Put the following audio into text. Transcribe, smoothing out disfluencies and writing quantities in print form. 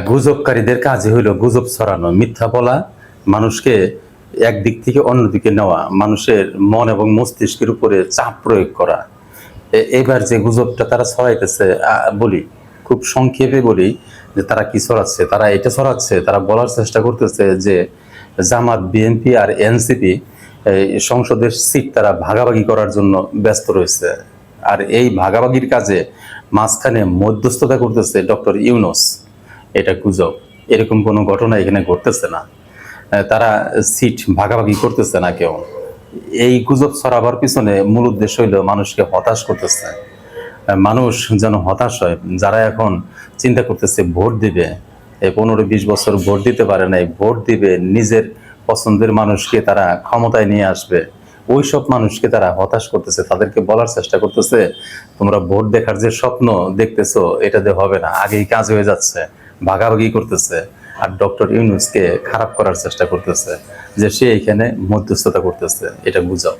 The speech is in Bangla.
গুজবকারীদের কাজই হইল গুজব ছড়ানো, মিথ্যা বলা, মানুষকে একদিক থেকে অন্যদিকে নেওয়া, মানুষের মন এবং মস্তিষ্কের উপরে চাপ প্রয়োগ করা। এবার যে গুজবটা তারা ছড়াইতেছে, বলি খুব সংক্ষেপে বলি যে তারা কি ছড়াচ্ছে। তারা এটা ছড়াচ্ছে, তারা বলার চেষ্টা করতেছে যে জামাত, বিএনপি আর এনসিপি সংসদের সিট তারা ভাগাভাগি করার জন্য ব্যস্ত রয়েছে। আর এই ভাগাভাগির কাজে মাঝখানে মধ্যস্থতা করতেছে ডক্টর ইউনূস। এটা গুজব, এরকম কোনো ঘটনা এখানে ঘটতেছে না। তারা সিট ভাগাভাগি করতেছে না কেউ। এই গুজব ছড়াবার পিছনে মূল উদ্দেশ্য হইল মানুষকে হতাশ করতেছে, মানুষ যেন হতাশ হয়। যারা এখন চিন্তা করতেছে ভোট দিবে, 15-20 বছর ভোট দিতে পারে নাই, ভোট দিবে, নিজের পছন্দের মানুষকে তারা ক্ষমতায় নিয়ে আসবে, ওই সব মানুষকে তারা হতাশ করতেছে। তাদেরকে বলার চেষ্টা করতেছে, তোমরা ভোট দেখার যে স্বপ্ন দেখতেছো এটাতে হবে না, আগেই কাজ হয়ে যাচ্ছে। ভাগাভাগি করতেছে আর ডক্টর ইউনূসকে খারাপ করার চেষ্টা করতেছে যে সে এখানে মধ্যস্থতা করতেছে। এটা গুজব।